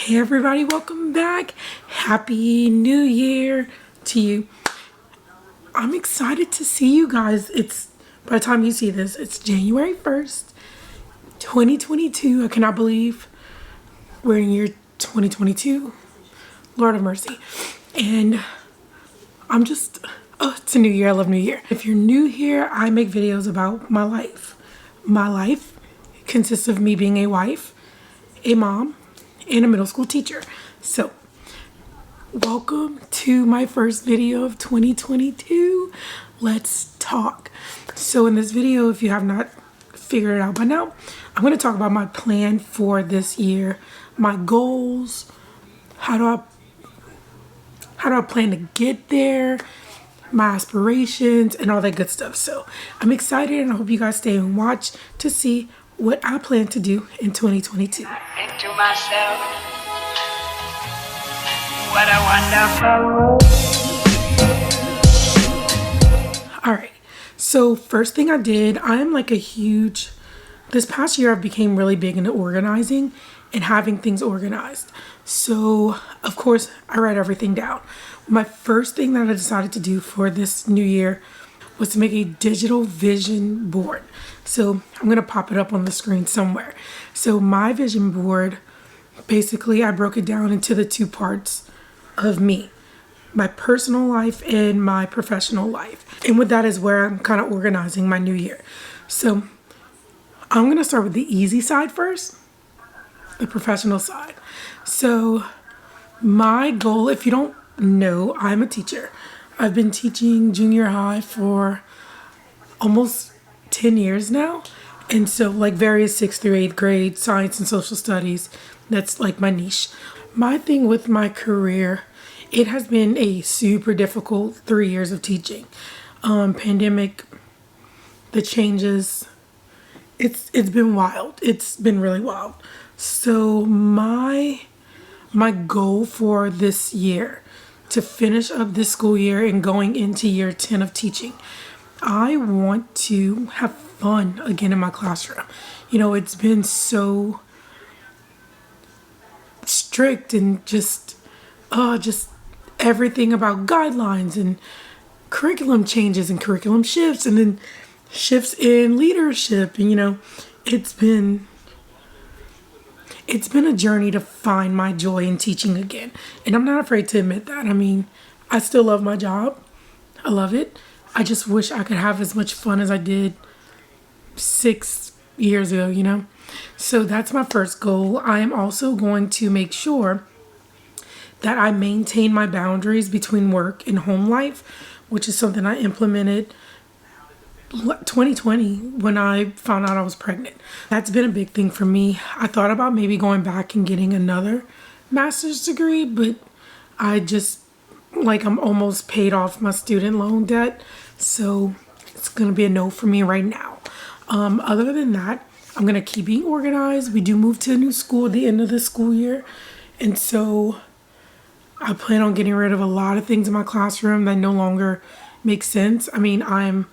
Hey everybody, welcome back. Happy New Year to you. I'm excited to see you guys. By the time you see this, it's January 1st, 2022. I cannot believe we're in year 2022. Lord have mercy. And it's a new year. I love New Year. If you're new here, I make videos about my life. My life consists of me being a wife, a mom, and a middle school teacher. So welcome to my first video of 2022. Let's talk. So in this video, if you have not figured it out by now, I'm going to talk about my plan for this year, my goals, how do I plan to get there, my aspirations, and all that good stuff. So I'm excited, and I hope you guys stay and watch to see what I plan to do in 2022. Into myself, what a wonderful world. All right, so first thing I did, this past year I became really big into organizing and having things organized. So of course I write everything down. My first thing that I decided to do for this new year was to make a digital vision board. So I'm gonna pop it up on the screen somewhere. So my vision board, basically I broke it down into the two parts of me, my personal life and my professional life. And with that is where I'm kind of organizing my new year. So I'm gonna start with the easy side first, the professional side. So my goal, if you don't know, I'm a teacher. I've been teaching junior high for almost 10 years now. And so like various 6th through 8th grade, science and social studies, that's like my niche. My thing with my career, it has been a super difficult 3 years of teaching. Pandemic, the changes, it's been wild. It's been really wild. So my goal for this year, to finish up this school year and going into year 10 of teaching, I want to have fun again in my classroom. You know, it's been so strict and just everything about guidelines and curriculum changes and curriculum shifts and then shifts in leadership. And, you know, it's been a journey to find my joy in teaching again. And I'm not afraid to admit that. I mean, I still love my job. I love it. I just wish I could have as much fun as I did 6 years ago, you know? So that's my first goal. I am also going to make sure that I maintain my boundaries between work and home life, which is something I implemented 2020 when I found out I was pregnant. That's been a big thing for me. I thought about maybe going back and getting another master's degree, but I'm almost paid off my student loan debt. So it's gonna be a no for me right now. Other than that, I'm gonna keep being organized. We do move to a new school at the end of the school year. And so I plan on getting rid of a lot of things in my classroom that no longer make sense. I mean, I'm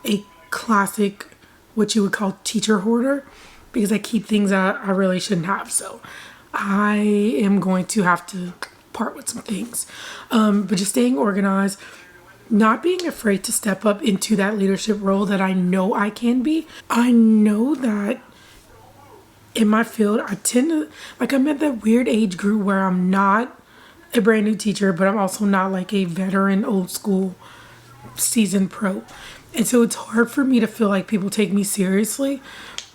a classic, what you would call teacher hoarder, because I keep things that I really shouldn't have. So I am going to have to part with some things. But just staying organized, not being afraid to step up into that leadership role that I know I can be. I know that in my field, I tend to, I'm at that weird age group where I'm not a brand new teacher, but I'm also not like a veteran, old school, seasoned pro. And so it's hard for me to feel like people take me seriously.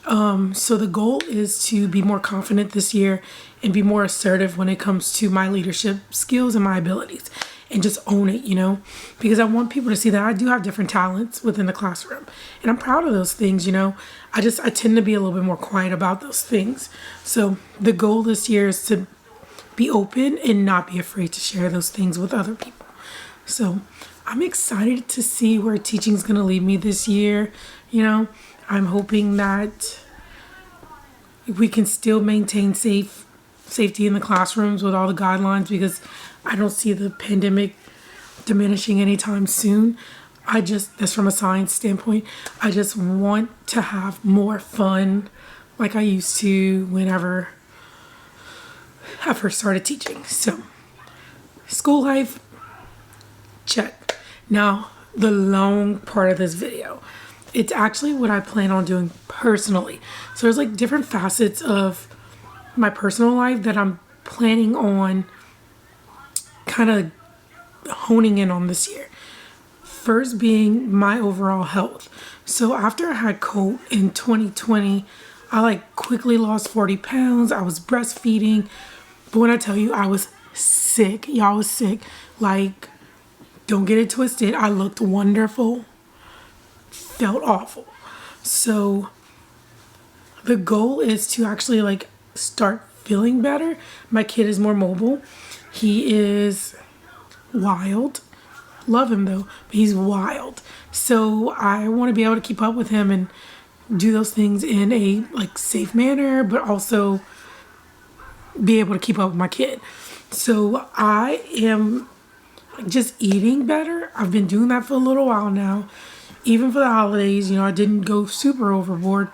So the goal is to be more confident this year and be more assertive when it comes to my leadership skills and my abilities, and just own it, you know, because I want people to see that I do have different talents within the classroom, and I'm proud of those things, you know. I tend to be a little bit more quiet about those things. So the goal this year is to be open and not be afraid to share those things with other people. So I'm excited to see where teaching is going to lead me this year. You know, I'm hoping that we can still maintain safety in the classrooms with all the guidelines, because I don't see the pandemic diminishing anytime soon. That's from a science standpoint. I just want to have more fun like I used to whenever I first started teaching. So school life, check. Now, the long part of this video, it's actually what I plan on doing personally. So there's like different facets of my personal life that I'm planning on kind of honing in on this year. First being my overall health. So after I had cold in 2020, I like quickly lost 40 pounds. I was breastfeeding. But when I tell you I was sick, y'all, was sick. Like, don't get it twisted. I looked wonderful, felt awful. So the goal is to actually like start feeling better. My kid is more mobile. He is wild. Love him though, but he's wild. So I want to be able to keep up with him and do those things in a like safe manner, but also be able to keep up with my kid. So I am just eating better. I've been doing that for a little while now. Even for the holidays, I didn't go super overboard,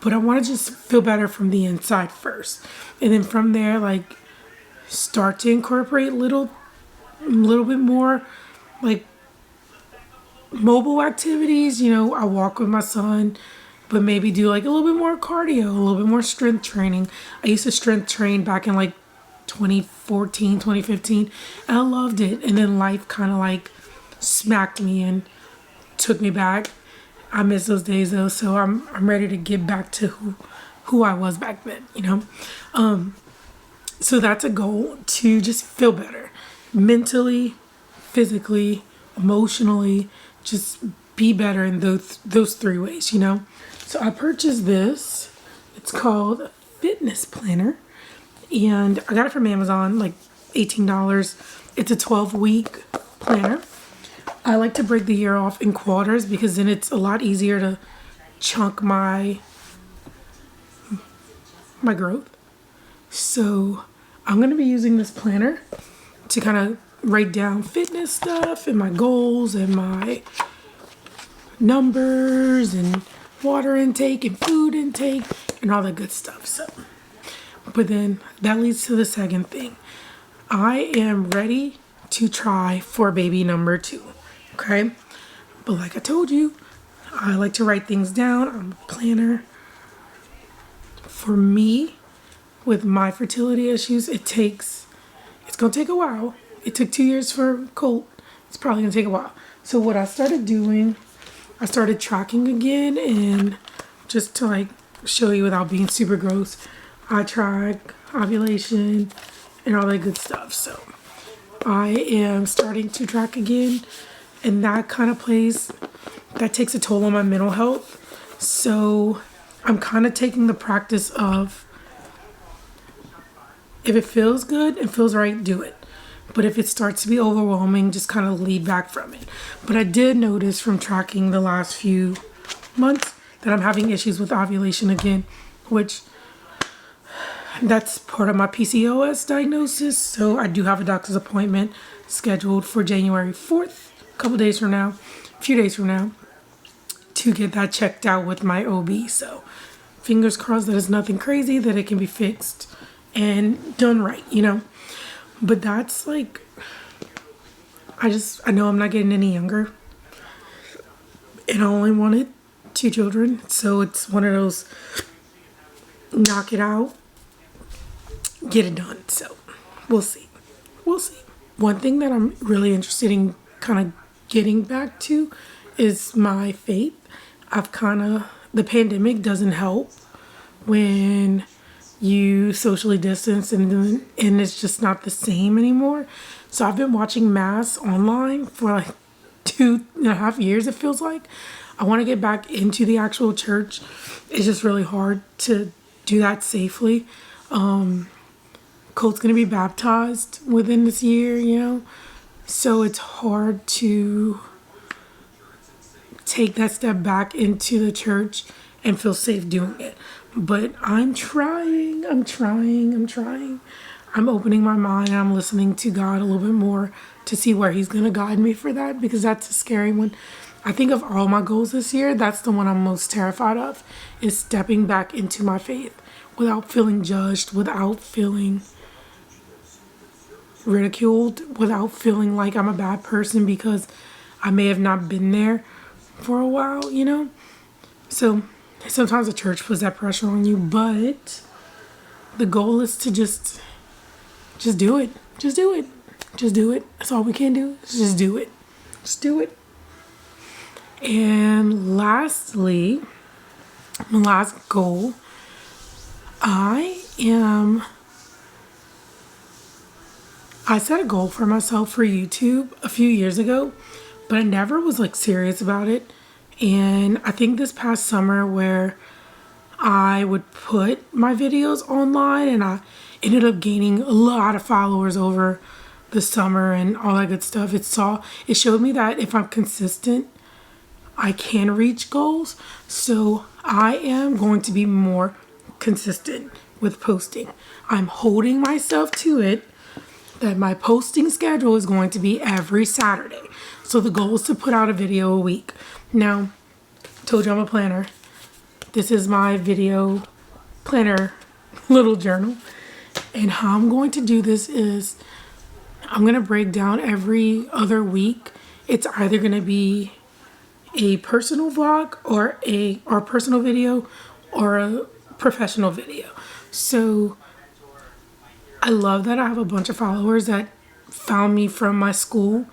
but I want to just feel better from the inside first. And then from there, like, start to incorporate a little bit more like mobile activities. I walk with my son, but maybe do like a little bit more cardio, a little bit more strength training. I used to strength train back in like 2014, 2015, and I loved it. And then life kind of like smacked me and took me back. I miss those days though, so I'm ready to get back to who I was back then, So that's a goal, to just feel better mentally, physically, emotionally, just be better in those three ways, So I purchased this. It's called a fitness planner, and I got it from Amazon, like $18. It's a 12-week planner. I like to break the year off in quarters because then it's a lot easier to chunk my growth. So I'm going to be using this planner to kind of write down fitness stuff and my goals and my numbers and water intake and food intake and all that good stuff. So, but then that leads to the second thing. I am ready to try for baby number 2. Okay? But like I told you, I like to write things down. I'm a planner. For me, with my fertility issues, it's going to take a while. It took 2 years for Colt. It's probably going to take a while. So what I started doing, I started tracking again, and just to like show you without being super gross, I track ovulation and all that good stuff. So I am starting to track again, and that takes a toll on my mental health. So I'm kind of taking the practice of, if it feels good and feels right, do it. But if it starts to be overwhelming, just kind of lead back from it. But I did notice from tracking the last few months that I'm having issues with ovulation again, which that's part of my PCOS diagnosis. So I do have a doctor's appointment scheduled for January 4th, a few days from now, to get that checked out with my OB. So fingers crossed that it's nothing crazy, that it can be fixed and done right, But that's like, I know I'm not getting any younger, and I only wanted 2 children. So it's one of those, knock it out, get it done. So we'll see. One thing that I'm really interested in kind of getting back to is my faith. The pandemic doesn't help when you socially distance, and it's just not the same anymore. So I've been watching Mass online for like 2.5 years, it feels like. I want to get back into the actual church. It's just really hard to do that safely. Colt's going to be baptized within this year, So it's hard to take that step back into the church and feel safe doing it. But I'm trying. I'm opening my mind, and I'm listening to God a little bit more to see where he's going to guide me for that, because that's a scary one. I think of all my goals this year, that's the one I'm most terrified of, is stepping back into my faith without feeling judged, without feeling ridiculed without feeling like I'm a bad person because I may have not been there for a while, you know? So sometimes the church puts that pressure on you, but the goal is to just do it. Just do it. Just do it. That's all we can do. Just do it. Just do it. And lastly, my last goal, I set a goal for myself for YouTube a few years ago, but I never was like serious about it. And I think this past summer where I would put my videos online and I ended up gaining a lot of followers over the summer and all that good stuff. It showed me that if I'm consistent, I can reach goals. So I am going to be more consistent with posting. I'm holding myself to it that my posting schedule is going to be every Saturday. So the goal is to put out a video a week. Now, told you I'm a planner. This is my video planner little journal. And how I'm going to do this is I'm going to break down every other week. It's either going to be a personal vlog or a personal video or a professional video. So I love that I have a bunch of followers that found me from my school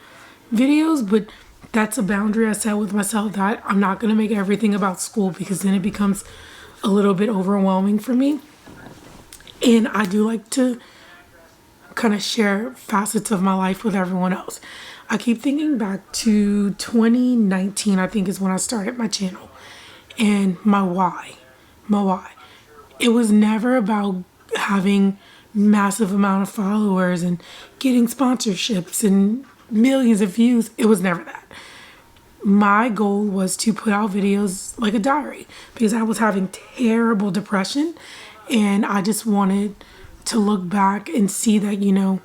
videos, but that's a boundary I set with myself that I'm not going to make everything about school because then it becomes a little bit overwhelming for me. And I do like to kind of share facets of my life with everyone else. I keep thinking back to 2019, I think is when I started my channel. And my why. It was never about having massive amount of followers and getting sponsorships and millions of views. It was never that. My goal was to put out videos like a diary because I was having terrible depression and I just wanted to look back and see that, you know,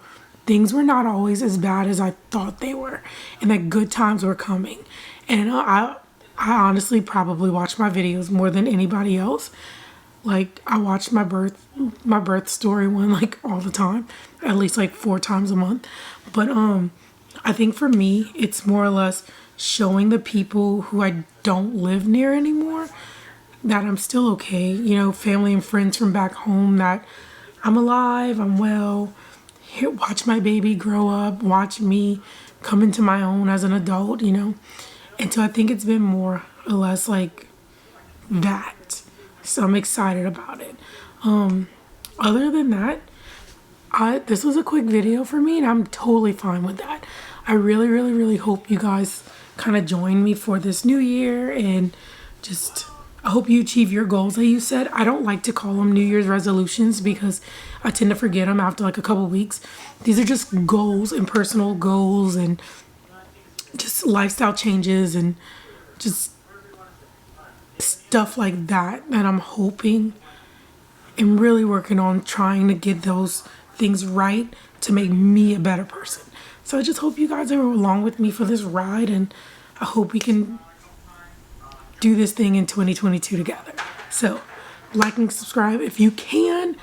things were not always as bad as I thought they were and that good times were coming. And I honestly probably watch my videos more than anybody else. Like I watch my birth story one like all the time, at least like 4 times a month. But I think for me, it's more or less showing the people who I don't live near anymore that I'm still okay. You know, family and friends from back home that I'm alive, I'm well. Here, watch my baby grow up, watch me come into my own as an adult, you know. And so I think it's been more or less like that. So I'm excited about it. Other than that, this was a quick video for me and I'm totally fine with that. I really hope you guys kind of join me for this new year and just I hope you achieve your goals that you set. I don't like to call them New Year's resolutions because I tend to forget them after like a couple weeks. These are just goals and personal goals and just lifestyle changes and just stuff like that I'm hoping and really working on trying to get those things right to make me a better person. So I just hope you guys are along with me for this ride and I hope we can do this thing in 2022 together. So like and subscribe if you can.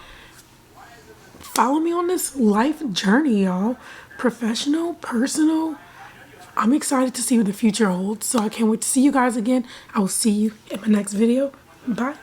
Follow me on this life journey, y'all. Professional, personal. I'm excited to see what the future holds. So I can't wait to see you guys again. I will see you in my next video. Bye.